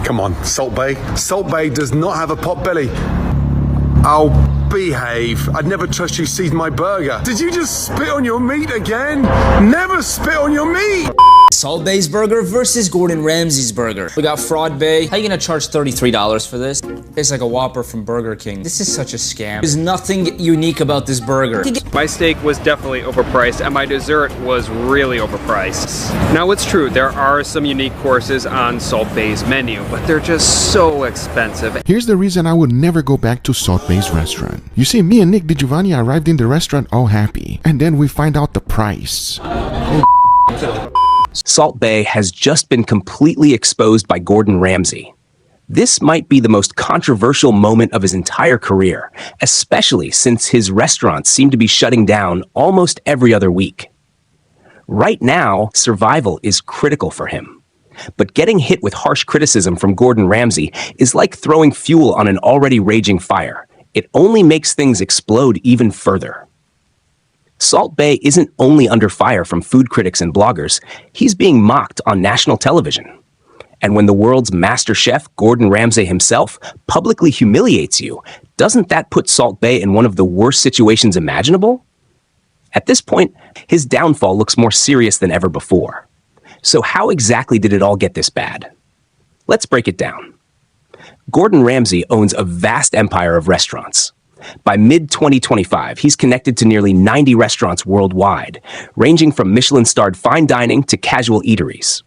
Come on, Salt Bae. Salt Bae does not have a pot belly. Oh, behave. I'd never trust you seized my burger. Did you just spit on your meat again? Never spit on your meat! Salt Bae's burger versus Gordon Ramsay's burger. We got Fraud Bae. How you gonna charge $33 for this? Tastes like a Whopper from Burger King. This is such a scam. There's nothing unique about this burger. My steak was definitely overpriced, and my dessert was really overpriced. Now it's true, there are some unique courses on Salt Bae's menu, but they're just so expensive. Here's the reason I would never go back to Salt Bae's restaurant. You see, me and Nick DiGiovanni arrived in the restaurant all happy, and then we find out the price. Salt Bae has just been completely exposed by Gordon Ramsay. This might be the most controversial moment of his entire career, especially since his restaurants seem to be shutting down almost every other week. Right now, survival is critical for him. But getting hit with harsh criticism from Gordon Ramsay is like throwing fuel on an already raging fire. It only makes things explode even further. Salt Bae isn't only under fire from food critics and bloggers, he's being mocked on national television. And when the world's master chef, Gordon Ramsay himself, publicly humiliates you, doesn't that put Salt Bae in one of the worst situations imaginable? At this point, his downfall looks more serious than ever before. So how exactly did it all get this bad? Let's break it down. Gordon Ramsay owns a vast empire of restaurants. By mid-2025, he's connected to nearly 90 restaurants worldwide, ranging from Michelin-starred fine dining to casual eateries.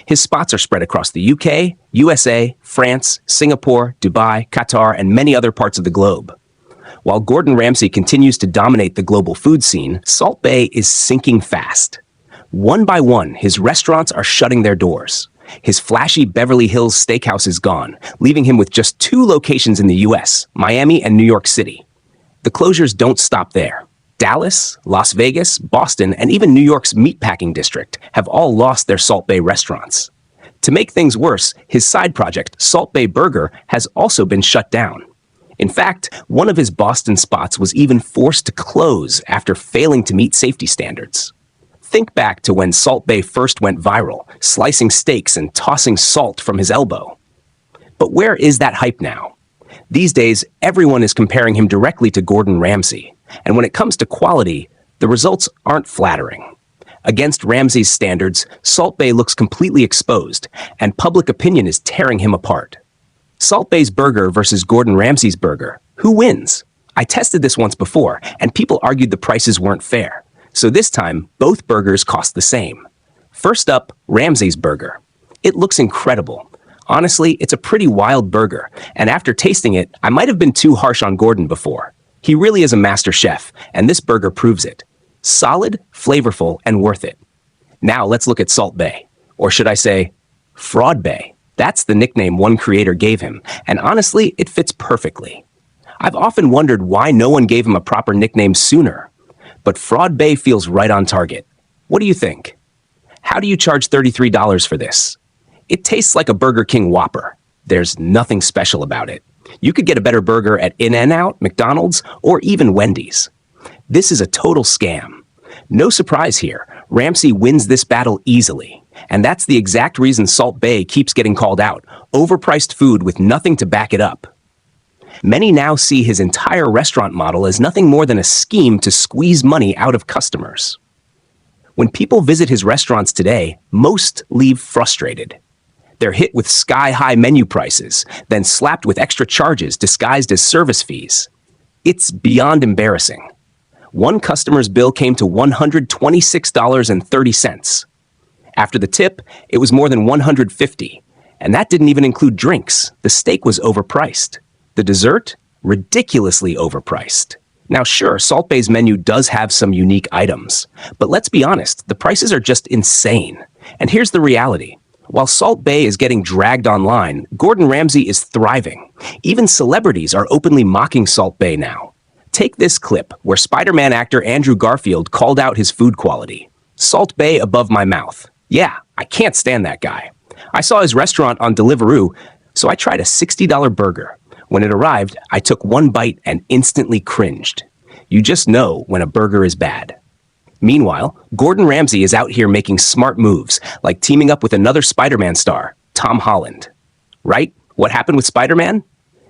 His spots are spread across the UK, USA, France, Singapore, Dubai, Qatar, and many other parts of the globe. While Gordon Ramsay continues to dominate the global food scene, Salt Bae is sinking fast. One by one, his restaurants are shutting their doors. His flashy Beverly Hills steakhouse is gone, leaving him with just 2 locations in the US, Miami and New York City. The closures don't stop there. Dallas, Las Vegas, Boston, and even New York's meatpacking district have all lost their Salt Bae restaurants. To make things worse, his side project, Salt Bae Burger, has also been shut down. In fact, one of his Boston spots was even forced to close after failing to meet safety standards. Think back to when Salt Bae first went viral, slicing steaks and tossing salt from his elbow. But where is that hype now? These days, everyone is comparing him directly to Gordon Ramsay, and when it comes to quality, the results aren't flattering. Against Ramsay's standards, Salt Bae looks completely exposed, and public opinion is tearing him apart. Salt Bae's burger versus Gordon Ramsay's burger. Who wins? I tested this once before, and people argued the prices weren't fair. So this time, both burgers cost the same. First up, Ramsay's burger. It looks incredible. Honestly, it's a pretty wild burger, and after tasting it, I might have been too harsh on Gordon before. He really is a master chef, and this burger proves it. Solid, flavorful, and worth it. Now let's look at Salt Bae, or should I say, Fraud Bae. That's the nickname one creator gave him, and honestly, it fits perfectly. I've often wondered why no one gave him a proper nickname sooner. But Fraud Bae feels right on target. What do you think? How do you charge $33 for this? It tastes like a Burger King Whopper. There's nothing special about it. You could get a better burger at In-N-Out, McDonald's, or even Wendy's. This is a total scam. No surprise here, Ramsay wins this battle easily. And that's the exact reason Salt Bae keeps getting called out. Overpriced food with nothing to back it up. Many now see his entire restaurant model as nothing more than a scheme to squeeze money out of customers. When people visit his restaurants today, most leave frustrated. They're hit with sky-high menu prices, then slapped with extra charges disguised as service fees. It's beyond embarrassing. One customer's bill came to $126.30. After the tip, it was more than $150, and that didn't even include drinks. The steak was overpriced. The dessert? Ridiculously overpriced. Now sure, Salt Bae's menu does have some unique items, but let's be honest, the prices are just insane. And here's the reality. While Salt Bae is getting dragged online, Gordon Ramsay is thriving. Even celebrities are openly mocking Salt Bae now. Take this clip where Spider-Man actor Andrew Garfield called out his food quality. Salt Bae above my mouth. Yeah, I can't stand that guy. I saw his restaurant on Deliveroo, so I tried a $60 burger. When it arrived, I took one bite and instantly cringed. You just know when a burger is bad. Meanwhile, Gordon Ramsay is out here making smart moves, like teaming up with another Spider-Man star, Tom Holland. Right? What happened with Spider-Man?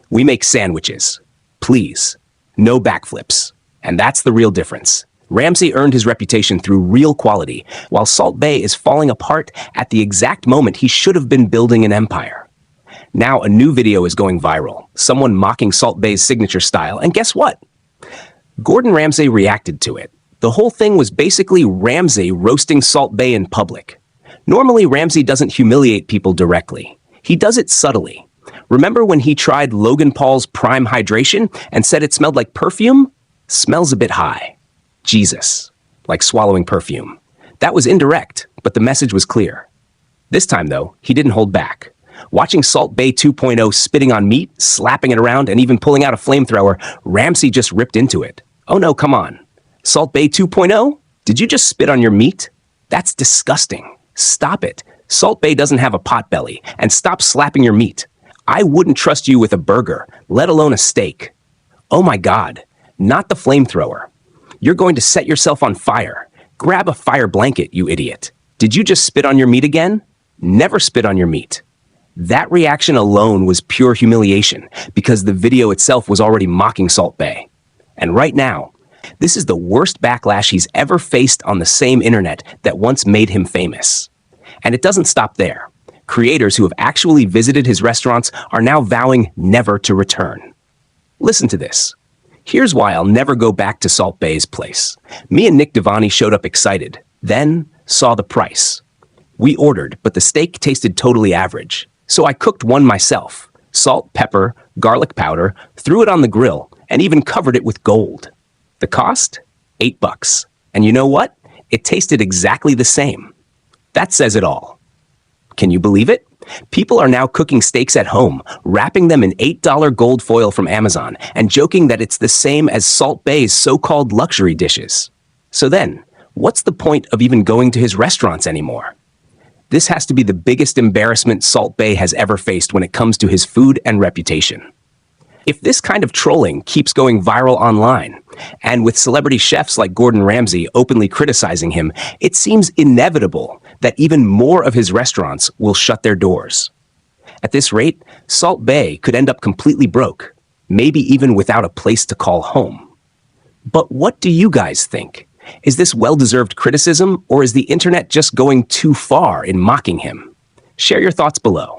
We make sandwiches. Please. No backflips. And that's the real difference. Ramsay earned his reputation through real quality, while Salt Bae is falling apart at the exact moment he should have been building an empire. Now a new video is going viral, someone mocking Salt Bae's signature style, and guess what? Gordon Ramsay reacted to it. The whole thing was basically Ramsay roasting Salt Bae in public. Normally, Ramsay doesn't humiliate people directly. He does it subtly. Remember when he tried Logan Paul's Prime Hydration and said it smelled like perfume? Smells a bit high. Jesus. Like swallowing perfume. That was indirect, but the message was clear. This time, though, he didn't hold back. Watching Salt Bae 2.0 spitting on meat, slapping it around, and even pulling out a flamethrower, Ramsay just ripped into it. Oh no, come on. Salt Bae 2.0? Did you just spit on your meat? That's disgusting. Stop it. Salt Bae doesn't have a pot belly, and stop slapping your meat. I wouldn't trust you with a burger, let alone a steak. Oh my God, not the flamethrower. You're going to set yourself on fire. Grab a fire blanket, you idiot. Did you just spit on your meat again? Never spit on your meat. That reaction alone was pure humiliation because the video itself was already mocking Salt Bae. And right now, this is the worst backlash he's ever faced on the same internet that once made him famous. And it doesn't stop there. Creators who have actually visited his restaurants are now vowing never to return. Listen to this. Here's why I'll never go back to Salt Bae's place. Me and Nick Devani showed up excited, then saw the price. We ordered, but the steak tasted totally average. So I cooked one myself. Salt, pepper, garlic powder, threw it on the grill, and even covered it with gold. The cost? $8. And you know what? It tasted exactly the same. That says it all. Can you believe it? People are now cooking steaks at home, wrapping them in $8 gold foil from Amazon, and joking that it's the same as Salt Bae's so-called luxury dishes. So then, what's the point of even going to his restaurants anymore? This has to be the biggest embarrassment Salt Bae has ever faced when it comes to his food and reputation. If this kind of trolling keeps going viral online, and with celebrity chefs like Gordon Ramsay openly criticizing him, it seems inevitable that even more of his restaurants will shut their doors. At this rate, Salt Bae could end up completely broke, maybe even without a place to call home. But what do you guys think? Is this well-deserved criticism, or is the internet just going too far in mocking him? Share your thoughts below.